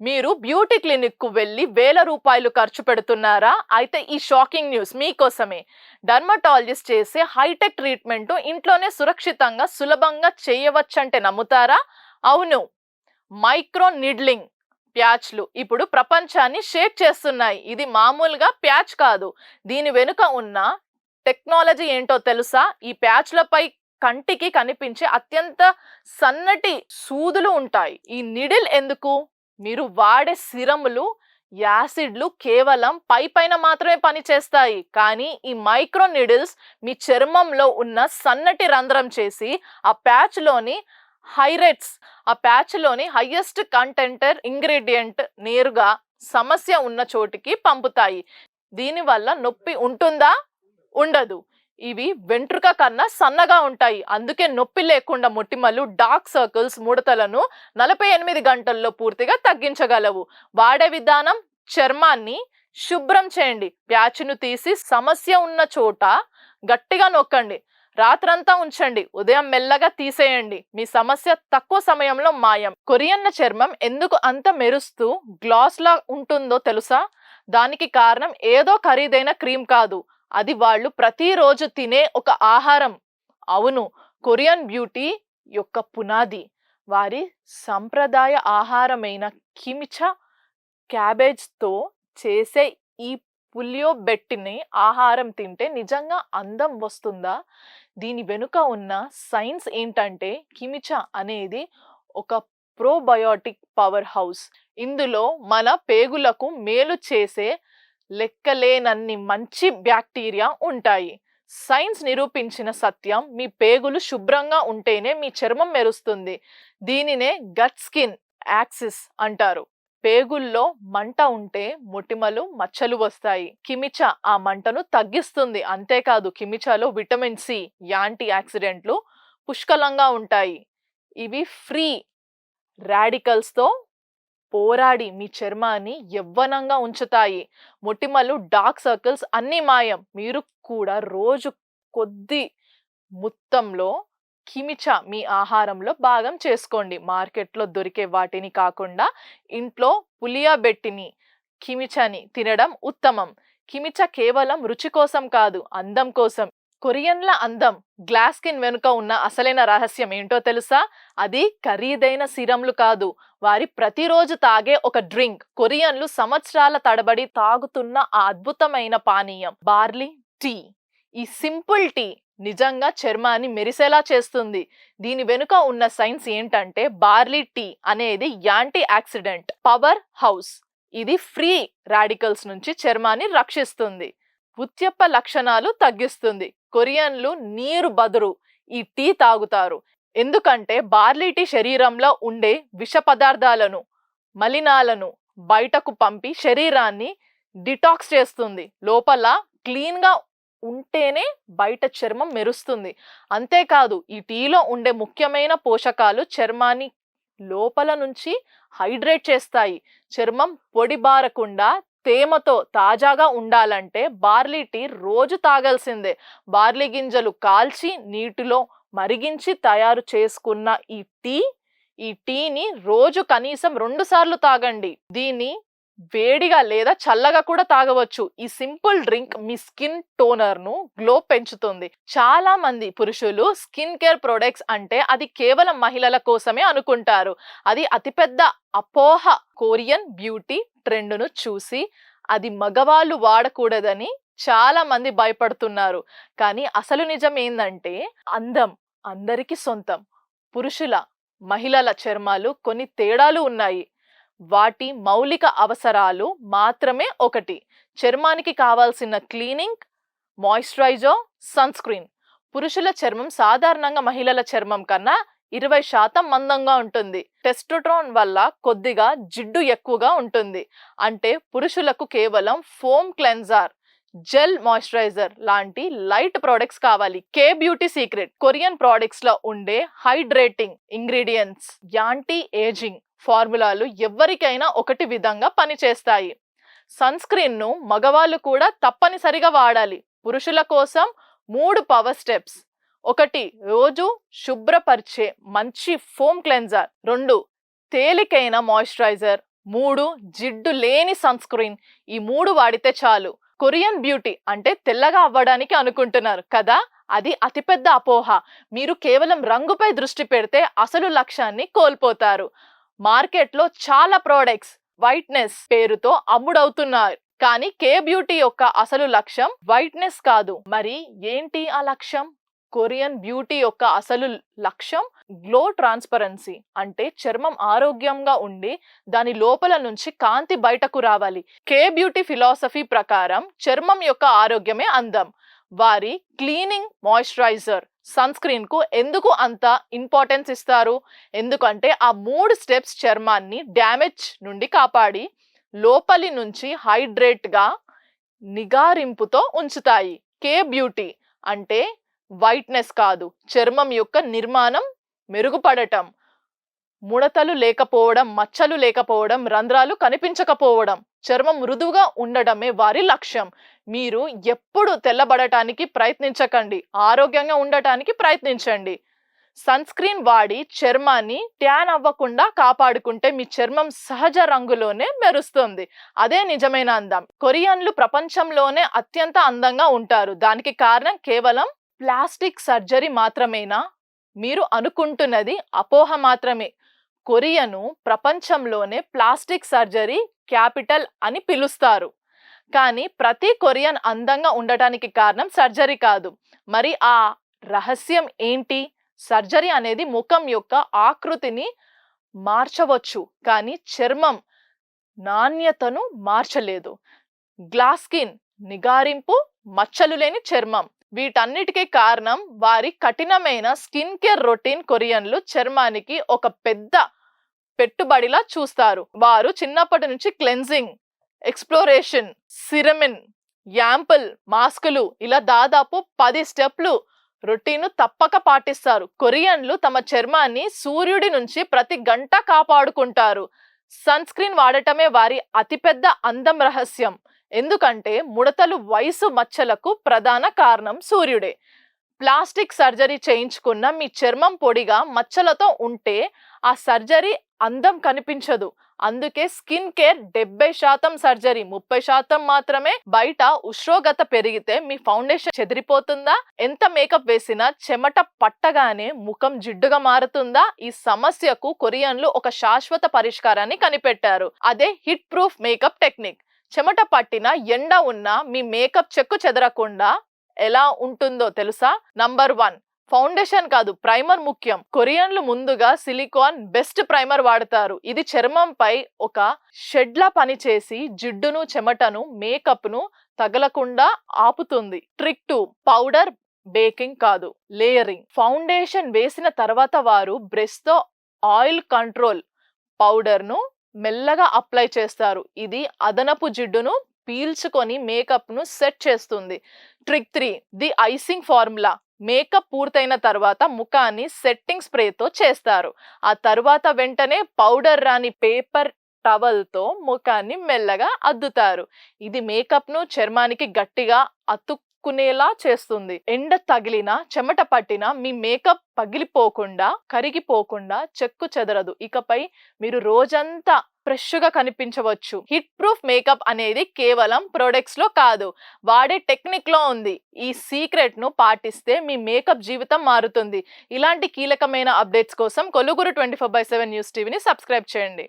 మీరు బ్యూటీ క్లినిక్కు వెళ్ళి వేల రూపాయలు ఖర్చు పెడుతున్నారా? అయితే ఈ షాకింగ్ న్యూస్ మీకోసమే. డర్మటాలజిస్ట్ చేసే హైటెక్ ట్రీట్మెంట్ ఇంట్లోనే సురక్షితంగా, సులభంగా చేయవచ్చంటే నమ్ముతారా? అవును. మైక్రో నిడ్లింగ్ ప్యాచ్లు ఇప్పుడు ప్రపంచాన్ని షేక్ చేస్తున్నాయి. ఇది మామూలుగా ప్యాచ్ కాదు. దీని వెనుక ఉన్న టెక్నాలజీ ఏంటో తెలుసా? ఈ ప్యాచ్లపై కంటికి కనిపించే అత్యంత సన్నటి సూదులు ఉంటాయి. ఈ నిడిల్ ఎందుకు? మీరు వాడే సిరములు, యాసిడ్లు కేవలం పైపైన మాత్రమే పనిచేస్తాయి. కానీ ఈ మైక్రో నిడిల్స్ మీ చర్మంలో ఉన్న సన్నటి రంధ్రం చేసి ఆ ప్యాచ్లోని హైయెస్ట్ కంటెంటర్ ఇంగ్రీడియంట్ నేరుగా సమస్య ఉన్న చోటికి పంపుతాయి. దీనివల్ల నొప్పి ఉంటుందా? ఉండదు. ఇవి వెంట్రుక కన్నా సన్నగా ఉంటాయి. అందుకే నొప్పి లేకుండా మొటిమలు, డార్క్ సర్కిల్స్, ముడతలను 48 గంటల్లో పూర్తిగా తగ్గించగలవు. వాడే విధానం: చర్మాన్ని శుభ్రం చేయండి. ప్యాచ్ను తీసి సమస్య ఉన్న చోట గట్టిగా నొక్కండి. రాత్రంతా ఉంచండి. ఉదయం మెల్లగా తీసేయండి. మీ సమస్య తక్కువ సమయంలో మాయం. కొరియన్న చర్మం ఎందుకు అంత మెరుస్తూ గ్లాస్ లా ఉంటుందో తెలుసా? దానికి కారణం ఏదో ఖరీదైన క్రీమ్ కాదు. అది వాళ్ళు ప్రతిరోజు తినే ఒక ఆహారం. అవును, కొరియన్ బ్యూటీ యొక్క పునాది వారి సంప్రదాయ ఆహారమైన కిమిచా క్యాబేజ్తో చేసే ఈ పులియోబెట్టిని ఆహారం తింటే నిజంగా అందం వస్తుందా? దీని వెనుక ఉన్న సైన్స్ ఏంటంటే, కిమిచా అనేది ఒక ప్రోబయోటిక్ పవర్ హౌస్. ఇందులో మన పేగులకు మేలు చేసే లెక్కలేనన్ని మంచి బ్యాక్టీరియా ఉంటాయి. సైన్స్ నిరూపించిన సత్యం: మీ పేగులు శుభ్రంగా ఉంటేనే మీ చర్మం మెరుస్తుంది. దీనినే గట్ స్కిన్ యాక్సిస్ అంటారు. పేగుల్లో మంట ఉంటే మొటిమలు, మచ్చలు వస్తాయి. కిమిచా ఆ మంటను తగ్గిస్తుంది. అంతేకాదు, కిమిచాలో విటమిన్ సి, యాంటీ ఆక్సిడెంట్లు పుష్కలంగా ఉంటాయి. ఇవి ఫ్రీ రాడికల్స్తో పోరాడి మీ చర్మాన్ని యవ్వనంగా ఉంచుతాయి. మొటిమలు, డార్క్ సర్కిల్స్ అన్నీ మాయం. మీరు కూడా రోజు కొద్ది మొత్తంలో కిమిచా మీ ఆహారంలో భాగం చేసుకోండి. మార్కెట్లో దొరికే వాటిని కాకుండా ఇంట్లో పులియబెట్టిని కిమిచాని తినడం ఉత్తమం. కిమిచా కేవలం రుచి కోసం కాదు, అందం కోసం. కొరియన్ల అందం, గ్లాస్ స్కిన్ వెనుక ఉన్న అసలైన రహస్యం ఏంటో తెలుసా? అది ఖరీదైన సిరమ్లు కాదు, వారి ప్రతిరోజు తాగే ఒక డ్రింక్. కొరియన్లు సంవత్సరాల తడబడి తాగుతున్న ఆ అద్భుతమైన పానీయం బార్లీ టీ. ఈ సింపుల్ టీ నిజంగా చర్మాన్ని మెరిసేలా చేస్తుంది. దీని వెనుక ఉన్న సైన్స్ ఏంటంటే, బార్లీ టీ అనేది యాంటీ ఆక్సిడెంట్ పవర్ హౌస్. ఇది ఫ్రీ రాడికల్స్ నుంచి చర్మాన్ని రక్షిస్తుంది. ఉత్యప్ప లక్షణాలు తగ్గిస్తుంది. కొరియన్లు నీరు బదులు ఈ టీ తాగుతారు. ఎందుకంటే బార్లీ టీ శరీరంలో ఉండే విష పదార్థాలను, మలినాలను బయటకు పంపి శరీరాన్ని డిటాక్స్ చేస్తుంది. లోపల క్లీన్గా ఉంటేనే బయట చర్మం మెరుస్తుంది. అంతేకాదు, ఈ టీలో ఉండే ముఖ్యమైన పోషకాలు చర్మాన్ని లోపల నుంచి హైడ్రేట్ చేస్తాయి. చర్మం పొడిబారకుండా తేమతో తాజాగా ఉండాలంటే బార్లీ టీ రోజు తాగాల్సిందే. బార్లీ గింజలు కాల్చి నీటిలో మరిగించి తయారు చేసుకున్న ఈ టీని రోజు కనీసం 2 సార్లు తాగండి. దీన్ని వేడిగా లేదా చల్లగా కూడా తాగవచ్చు. ఈ సింపుల్ డ్రింక్ మీ స్కిన్ టోనర్ ను గ్లో పెంచుతుంది. చాలా మంది పురుషులు స్కిన్ కేర్ ప్రొడక్ట్స్ అంటే అది కేవలం మహిళల కోసమే అనుకుంటారు. అది అతిపెద్ద అపోహ. కొరియన్ బ్యూటీ ట్రెండ్ను చూసి అది మగవాళ్ళు వాడకూడదని చాలా మంది భయపడుతున్నారు. కానీ అసలు నిజం ఏందంటే, అందం అందరికీ సొంతం. పురుషుల, మహిళల చర్మాలు కొన్ని తేడాలు ఉన్నాయి. వాటి మౌలిక అవసరాలు మాత్రమే ఒకటి. చర్మానికి కావాల్సిన క్లీనింగ్, మాయిశ్చరైజర్, సన్ స్క్రీన్. పురుషుల చర్మం సాధారణంగా మహిళల చర్మం కన్నా 20% మందంగా ఉంటుంది. టెస్టోస్టెరాన్ వల్ల కొద్దిగా జిడ్డు ఎక్కువగా ఉంటుంది. అంటే పురుషులకు కేవలం ఫోమ్ క్లెన్జర్, జెల్ మాయిశ్చరైజర్ లాంటి లైట్ ప్రొడక్ట్స్ కావాలి. కే బ్యూటీ సీక్రెట్ కొరియన్ ప్రొడక్ట్స్ లో ఉండే హైడ్రేటింగ్ ఇంగ్రీడియంట్స్, యాంటీ ఏజింగ్ ఫార్ములాలు ఎవరికైనా ఒకటి విధంగా పనిచేస్తాయి. సన్ స్క్రీన్ ను మగవాళ్ళు కూడా తప్పనిసరిగా వాడాలి. పురుషుల కోసం 3 పవర్ స్టెప్స్: 1. రోజు శుభ్రపరిచే మంచి ఫోమ్ క్లెన్జర్. 2. తేలికైన మాయిశ్చరైజర్. 3 జిడ్డు లేని సన్ స్క్రీన్. ఈ 3 వాడితే చాలు. కొరియన్ బ్యూటీ అంటే తెల్లగా అవ్వడానికి అనుకుంటున్నారు కదా, అది అతిపెద్ద అపోహ. మీరు కేవలం రంగుపై దృష్టి పెడితే అసలు లక్ష్యాన్ని కోల్పోతారు. మార్కెట్లో చాలా ప్రోడక్ట్స్ వైట్నెస్ పేరుతో అమ్ముడవుతున్నారు, కానీ కే బ్యూటీ యొక్క అసలు లక్ష్యం వైట్నెస్ కాదు. మరి ఏంటి ఆ లక్ష్యం? కొరియన్ బ్యూటీ యొక్క అసలు లక్ష్యం గ్లో ట్రాన్స్పరెన్సీ, అంటే చర్మం ఆరోగ్యంగా ఉండి దాని లోపల నుంచి కాంతి బయటకు రావాలి. కే బ్యూటీ ఫిలాసఫీ ప్రకారం చర్మం యొక్క ఆరోగ్యమే అందం. వారి క్లీనింగ్ మాయిశ్చరైజర్ సన్ స్క్రీన్ కు ఎందుకు అంత ఇంపార్టెన్స్ ఇస్తారు? ఎందుకంటే ఆ 3 స్టెప్స్ చర్మాన్ని డ్యామేజ్ నుండి కాపాడి లోపలి నుంచి హైడ్రేట్ గా నిగారింపుతో ఉంచుతాయి. కే బ్యూటీ అంటే వైట్నెస్ కాదు, చర్మం యొక్క నిర్మాణం మెరుగుపడటం, ముడతలు లేకపోవడం, మచ్చలు లేకపోవడం, రంధ్రాలు కనిపించకపోవడం, చర్మం మృదువుగా ఉండడమే వారి లక్ష్యం. మీరు ఎప్పుడు తెల్లబడటానికి ప్రయత్నించకండి, ఆరోగ్యంగా ఉండటానికి ప్రయత్నించండి. సన్ స్క్రీన్ వాడి చర్మాన్ని ట్యాన్ అవ్వకుండా కాపాడుకుంటే మీ చర్మం సహజ రంగులోనే మెరుస్తుంది. అదే నిజమైన అందం. కొరియన్లు ప్రపంచంలోనే అత్యంత అందంగా ఉంటారు. దానికి కారణం కేవలం ప్లాస్టిక్ సర్జరీ మాత్రమేనా? మీరు అనుకుంటున్నది అపోహ మాత్రమే. కొరియను ప్రపంచంలోనే ప్లాస్టిక్ సర్జరీ క్యాపిటల్ అని పిలుస్తారు. కానీ ప్రతి కొరియన్ అందంగా ఉండటానికి కారణం సర్జరీ కాదు. మరి ఆ రహస్యం ఏంటి? సర్జరీ అనేది ముఖం యొక్క ఆకృతిని మార్చవచ్చు, కానీ చర్మం నాణ్యతను మార్చలేదు. గ్లాస్ స్కిన్, నిగారింపు, మచ్చలు లేని చర్మం, వీటన్నిటికీ కారణం వారి కఠినమైన స్కిన్ కేర్ రొటీన్. కొరియన్లు చర్మానికి ఒక పెద్ద పెట్టుబడిలా చూస్తారు. వారు చిన్నప్పటి నుంచి క్లెన్జింగ్, ఎక్స్ప్లోరేషన్, సిరమిన్, యాంపుల్, మాస్కులు, ఇలా దాదాపు 10 స్టెప్లు రొటీన్ తప్పక పాటిస్తారు. కొరియన్లు తమ చర్మాన్ని సూర్యుడి నుంచి ప్రతి గంట కాపాడుకుంటారు. సన్ స్క్రీన్ వాడటమే వారి అతిపెద్ద అందం రహస్యం. ఎందుకంటే ముడతలు, వయసు, మచ్చలకు ప్రధాన కారణం సూర్యుడే. ప్లాస్టిక్ సర్జరీ చేయించుకున్న మీ చర్మం పొడిగా మచ్చలతో ఉంటే ఆ సర్జరీ అందం కనిపించదు. అందుకే స్కిన్ కేర్ 70% సర్జరీ, 30% మాత్రమే. బయట ఉష్ణోగ్రత పెరిగితే మీ ఫౌండేషన్ చెదిరిపోతుందా? ఎంత మేకప్ వేసినా చెమట పట్టగానే ముఖం జిడ్డుగా మారుతుందా? ఈ సమస్యకు కొరియన్లు ఒక శాశ్వత పరిష్కారాన్ని కనిపెట్టారు. అదే హిట్ ప్రూఫ్ మేకప్ టెక్నిక్. చెమట పట్టిన, ఎండ ఉన్నా మీ మేకప్ చెక్కు చెదరకుండా ఎలా ఉంటుందో తెలుసా? నంబర్ 1, ఫౌండేషన్ కాదు, ప్రైమర్ ముఖ్యం. కొరియన్లు ముందుగా సిలికాన్ బెస్ట్ ప్రైమర్ వాడతారు. ఇది చర్మంపై ఒక షెడ్లా పనిచేసి జిడ్డును, చెమటను, మేకప్ ను తగలకుండా ఆపుతుంది. ట్రిక్ 2, పౌడర్ బేకింగ్ కాదు, లేయరింగ్. ఫౌండేషన్ వేసిన తర్వాత వారు బ్రష్ తో ఆయిల్ కంట్రోల్ పౌడర్ ను మెల్లగా అప్లై చేస్తారు. ఇది అదనపు జిడ్డును పీల్చుకొని మేకప్ ను సెట్ చేస్తుంది. Trick 3, the icing formula. Makeup పూర్తయిన తర్వాత ముఖాన్ని సెట్టింగ్ స్ప్రేతో చేస్తారు. ఆ తర్వాత వెంటనే పౌడర్ రాని పేపర్ టవల్ తో ముఖాన్ని మెల్లగా అద్దుతారు. ఇది మేకప్ ను చర్మానికి గట్టిగా అతుక్కునేలా చేస్తుంది. ఎండ తగిలినా, చెమట పట్టినా మీ మేకప్ పగిలిపోకుండా, కరిగిపోకుండా చెక్కు చెదరదు. ఇకపై మీరు రోజంతా ఫ్రెష్ గా కనిపించవచ్చు. హిట్ ప్రూఫ్ మేకప్ అనేది కేవలం ప్రొడక్ట్స్ లో కాదు, వాడే టెక్నిక్ లో ఉంది. ఈ సీక్రెట్ ను పాటిస్తే మీ మేకప్ జీవితం మారుతుంది. ఇలాంటి కీలకమైన అప్డేట్స్ కోసం కొలుగురు 24/7 న్యూస్ టీవీని సబ్స్క్రైబ్ చేయండి.